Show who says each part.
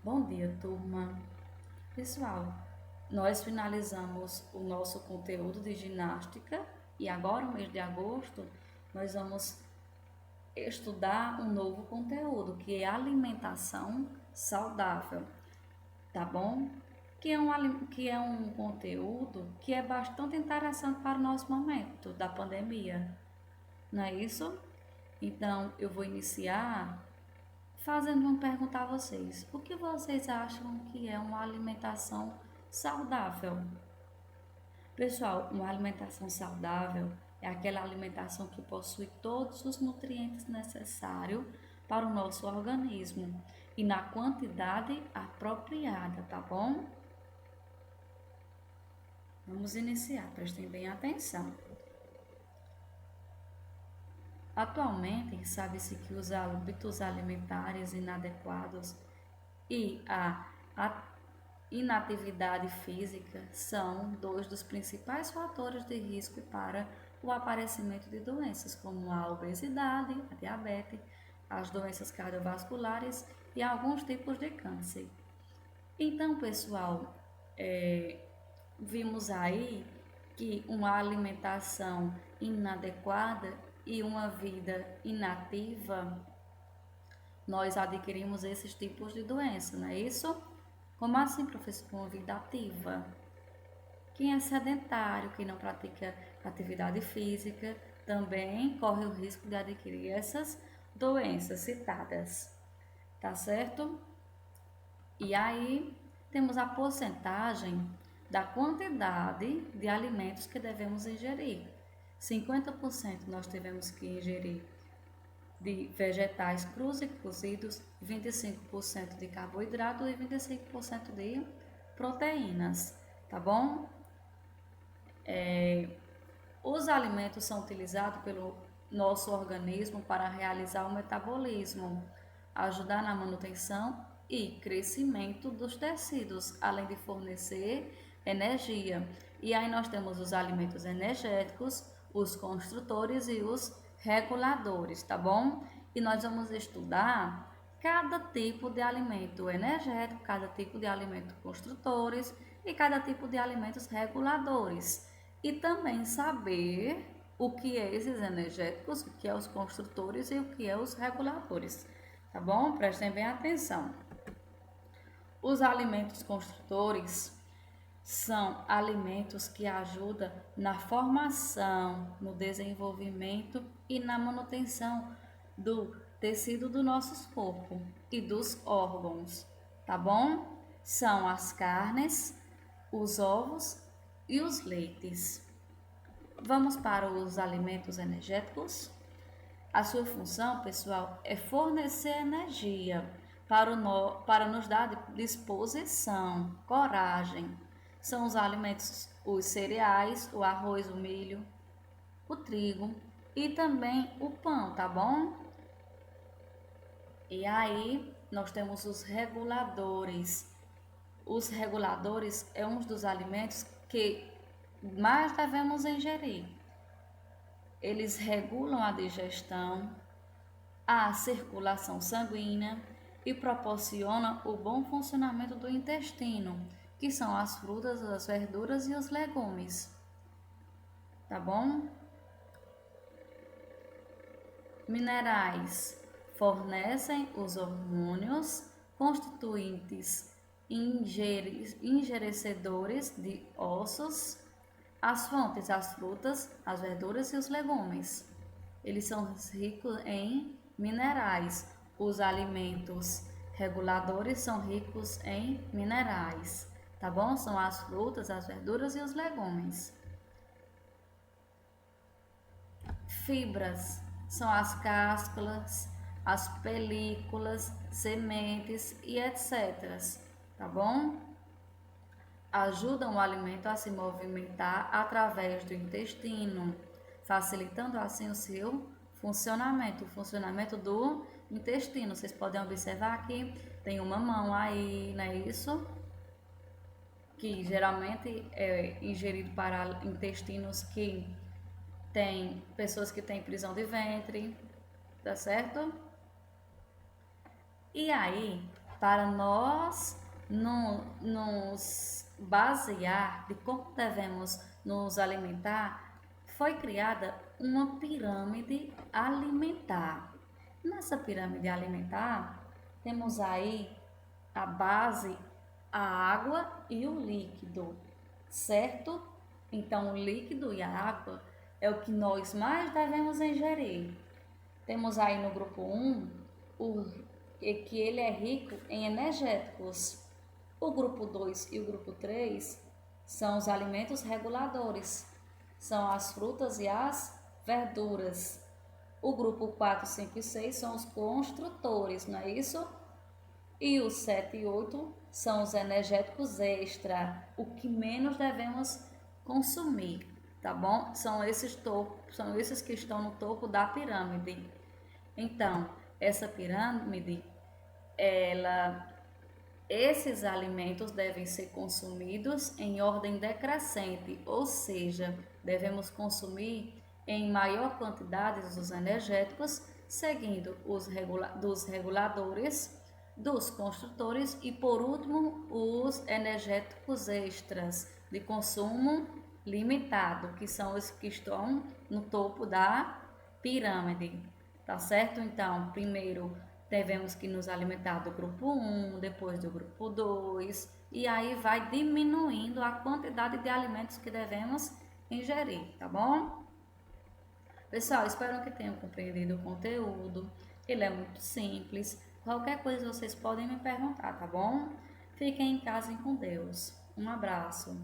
Speaker 1: Bom dia, turma. Pessoal, nós finalizamos o nosso conteúdo de ginástica e agora, no mês de agosto, nós vamos estudar um novo conteúdo, que é alimentação saudável, tá bom? Que é um conteúdo que é bastante interessante para o nosso momento da pandemia, não é isso? Então, eu vou iniciar fazendo uma pergunta a vocês. O que vocês acham que é uma alimentação saudável? Pessoal, uma alimentação saudável é aquela alimentação que possui todos os nutrientes necessários para o nosso organismo e na quantidade apropriada, tá bom? Vamos iniciar, prestem bem atenção. Atualmente, sabe-se que os hábitos alimentares inadequados e a inatividade física são dois dos principais fatores de risco para o aparecimento de doenças como a obesidade, a diabetes, as doenças cardiovasculares e alguns tipos de câncer. Então, pessoal, vimos aí que uma alimentação inadequada e uma vida inativa, nós adquirimos esses tipos de doença, não é isso? Como assim, professor? Uma vida ativa. Quem é sedentário, quem não pratica atividade física, também corre o risco de adquirir essas doenças citadas, tá certo? E aí temos a porcentagem da quantidade de alimentos que devemos ingerir. 50% nós devemos que ingerir de vegetais crus e cozidos, 25% de carboidrato e 25% de proteínas, tá bom? Os alimentos são utilizados pelo nosso organismo para realizar o metabolismo, ajudar na manutenção e crescimento dos tecidos, além de fornecer energia. E aí nós temos os alimentos energéticos, os construtores e os reguladores, tá bom? E nós vamos estudar cada tipo de alimento energético, cada tipo de alimento construtores e cada tipo de alimentos reguladores. E também saber o que é esses energéticos, o que é os construtores e o que é os reguladores. Tá bom? Prestem bem atenção. Os alimentos construtores são alimentos que ajudam na formação, no desenvolvimento e na manutenção do tecido do nosso corpo e dos órgãos, tá bom? São as carnes, os ovos e os leites. Vamos para os alimentos energéticos. A sua função, pessoal, é fornecer energia para nos dar disposição, coragem. São os alimentos, os cereais, o arroz, o milho, o trigo e também o pão, tá bom? E aí nós temos os reguladores. Os reguladores é um dos alimentos que mais devemos ingerir. Eles regulam a digestão, a circulação sanguínea e proporcionam o bom funcionamento do intestino, que são as frutas, as verduras e os legumes. Tá bom? Minerais fornecem os hormônios constituintes engerecedores de ossos, as fontes, as frutas, as verduras e os legumes. Eles são ricos em minerais. Os alimentos reguladores são ricos em minerais, tá bom? São as frutas, as verduras e os legumes. Fibras são as cascas, as películas, sementes e etc. Tá bom? Ajudam o alimento a se movimentar através do intestino, facilitando assim o seu funcionamento, o funcionamento do intestino. Vocês podem observar que tem uma mão aí, não é isso? Que geralmente é ingerido para intestinos que tem pessoas que têm prisão de ventre, tá certo? E aí, para nós nos basear de como devemos nos alimentar, foi criada uma pirâmide alimentar. Nessa pirâmide alimentar, temos aí a base, a água e o líquido, certo? Então, o líquido e a água é o que nós mais devemos ingerir. Temos aí no grupo 1 que ele é rico em energéticos. O grupo 2 e o grupo 3 são os alimentos reguladores, são as frutas e as verduras. O grupo 4, 5 e 6 são os construtores, não é isso? E os 7 e 8 são os energéticos extra, o que menos devemos consumir, tá bom? São esses que estão no topo da pirâmide. Então, essa pirâmide, esses alimentos devem ser consumidos em ordem decrescente, ou seja, devemos consumir em maior quantidade os energéticos, seguindo dos reguladores, dos construtores e, por último, os energéticos extras de consumo limitado, que são os que estão no topo da pirâmide, tá certo? Então, primeiro devemos que nos alimentar do grupo 1, depois do grupo 2, e aí vai diminuindo a quantidade de alimentos que devemos ingerir, tá bom? Pessoal, espero que tenham compreendido o conteúdo. Ele é muito simples. Qualquer coisa vocês podem me perguntar, tá bom? Fiquem em casa e com Deus. Um abraço.